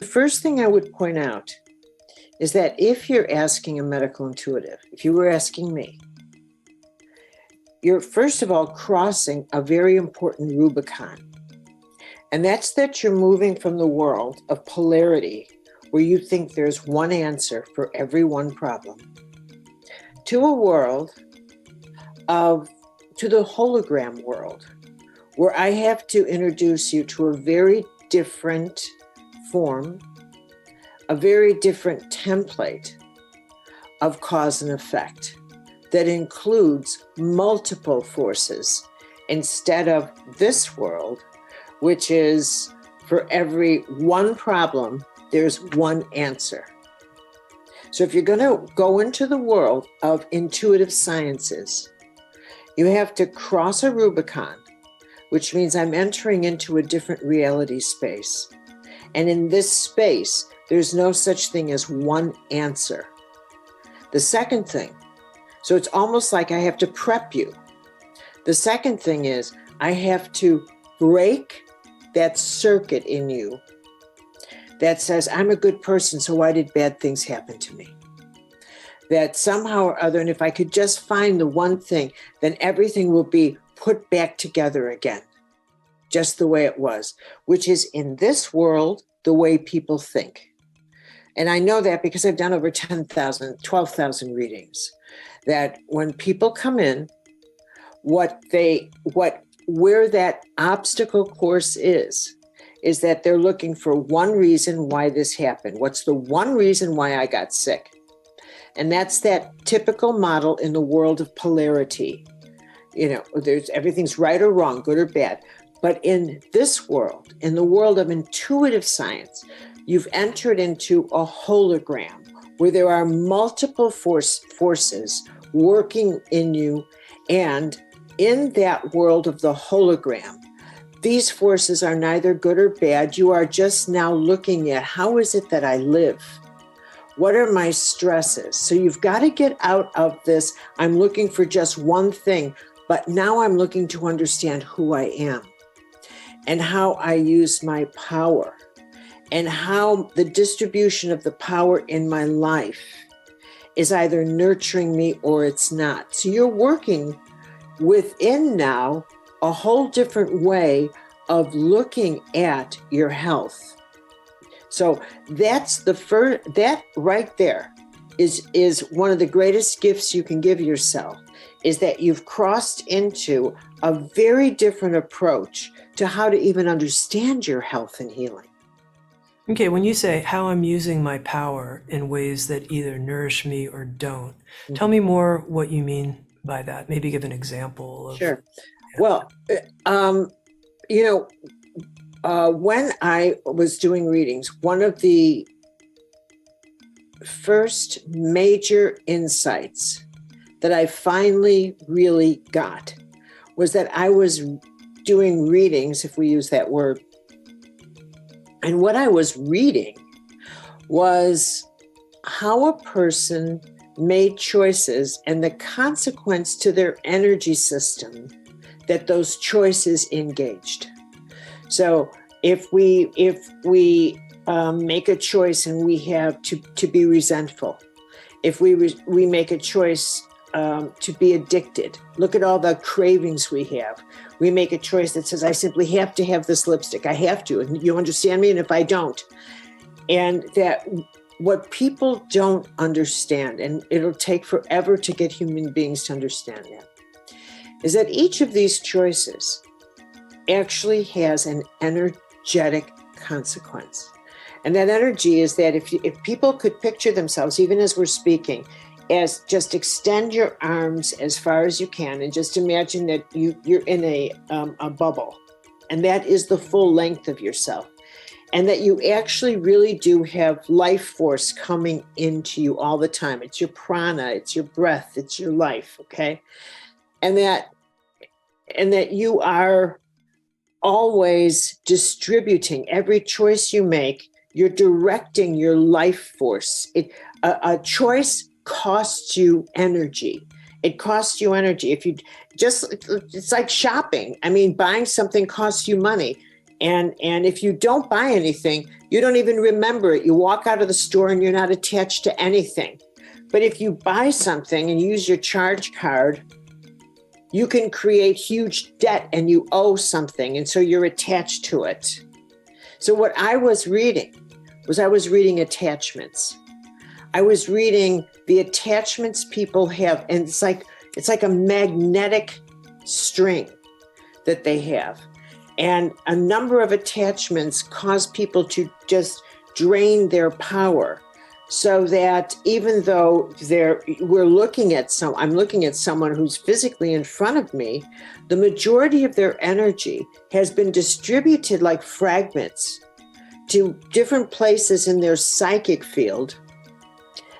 First thing I would point out is that if you're asking a medical intuitive, if you were asking me, you're first of all crossing a very important Rubicon. And that's that you're moving from the world of polarity, where you think there's one answer for every one problem, to a world to the hologram world, where I have to introduce you to a very different form, a very different template of cause and effect that includes multiple forces instead of this world, which is for every one problem, there's one answer. So if you're going to go into the world of intuitive sciences, you have to cross a Rubicon, which means I'm entering into a different reality space. And in this space, there's no such thing as one answer. The second thing, so it's almost like I have to prep you. The second thing is I have to break that circuit in you that says, I'm a good person, so why did bad things happen to me? That somehow or other, and if I could just find the one thing, then everything will be put back together again, just the way it was, which is in this world, the way people think. And I know that because I've done over 10,000, 12,000 readings, that when people come in, where that obstacle course is that they're looking for one reason why this happened. What's the one reason why I got sick? And that's that typical model in the world of polarity. There's everything's right or wrong, good or bad. But in this world, in the world of intuitive science, you've entered into a hologram where there are multiple forces working in you. And in that world of the hologram, these forces are neither good or bad. You are just now looking at, how is it that I live? What are my stresses? So you've got to get out of this, I'm looking for just one thing, but now I'm looking to understand who I am and how I use my power and how the distribution of the power in my life is either nurturing me or it's not. So you're working within now a whole different way of looking at your health. So that's that right there is one of the greatest gifts you can give yourself, is that you've crossed into a very different approach to how to even understand your health and healing. Okay, when you say how I'm using my power in ways that either nourish me or don't, tell me more what you mean by that. Maybe give an example of. Sure. Well, when I was doing readings, one of the first major insights that I finally really got was that I was doing readings, if we use that word, and what I was reading was how a person made choices and the consequence to their energy system that those choices engaged. So if we make a choice and we have to be resentful, if we make a choice to be addicted, look at all the cravings we have. We make a choice that says, I simply have to have this lipstick. I have to, and you understand me? And if I don't, and that what people don't understand, and it'll take forever to get human beings to understand that, is that each of these choices actually has an energetic consequence. And that energy is that if people could picture themselves, even as we're speaking, as just extend your arms as far as you can and just imagine that you're in a bubble, and that is the full length of yourself, and that you actually really do have life force coming into you all the time. It's your prana, it's your breath, it's your life, okay? And that you are always distributing every choice you make. You're directing your life force. A choice costs you energy. It costs you energy. If you just, it's like shopping. I mean, buying something costs you money. And if you don't buy anything, you don't even remember it. You walk out of the store and you're not attached to anything. But if you buy something and use your charge card, you can create huge debt and you owe something. And so you're attached to it. So what I was reading attachments. I was reading the attachments people have, and it's like a magnetic string that they have. And a number of attachments cause people to just drain their power, so that even though I'm looking at someone who's physically in front of me, the majority of their energy has been distributed like fragments to different places in their psychic field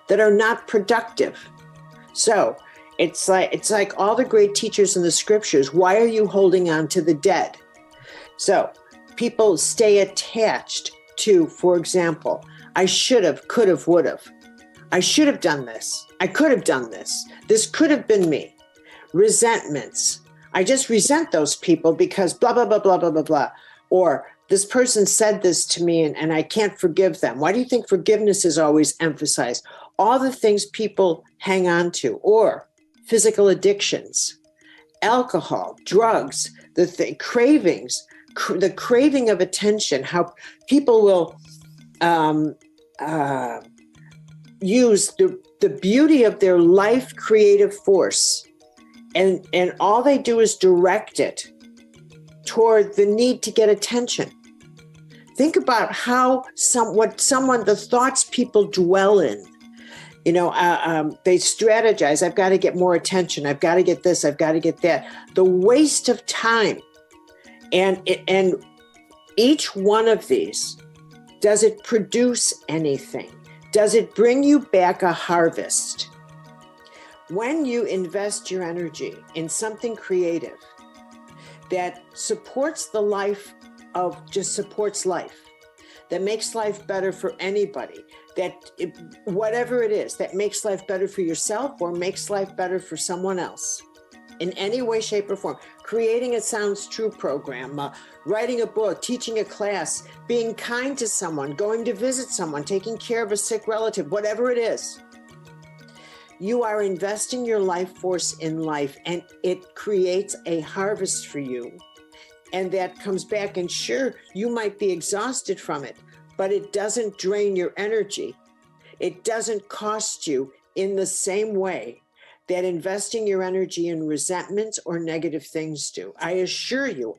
that are not productive. So it's like all the great teachers in the scriptures. Why are you holding on to the dead? So people stay attached to, for example, I should have, could have, would have. I should have done this. I could have done this. This could have been me. Resentments. I just resent those people because blah, blah, blah, blah, blah, blah, blah. Or this person said this to me and I can't forgive them. Why do you think forgiveness is always emphasized? All the things people hang on to. Or physical addictions, alcohol, drugs, cravings, the craving of attention, how people will use the beauty of their life creative force, and all they do is direct it toward the need to get attention. Think about how the thoughts people dwell in. They strategize. I've got to get more attention. I've got to get this. I've got to get that. The waste of time. And each one of these, does it produce anything? Does it bring you back a harvest? When you invest your energy in something creative that supports the life supports life, that makes life better for anybody, whatever it is, that makes life better for yourself or makes life better for someone else, in any way, shape, or form, creating a Sounds True program, writing a book, teaching a class, being kind to someone, going to visit someone, taking care of a sick relative, whatever it is, you are investing your life force in life, and it creates a harvest for you. And that comes back, and sure, you might be exhausted from it, but it doesn't drain your energy. It doesn't cost you in the same way that investing your energy in resentments or negative things do. I assure you,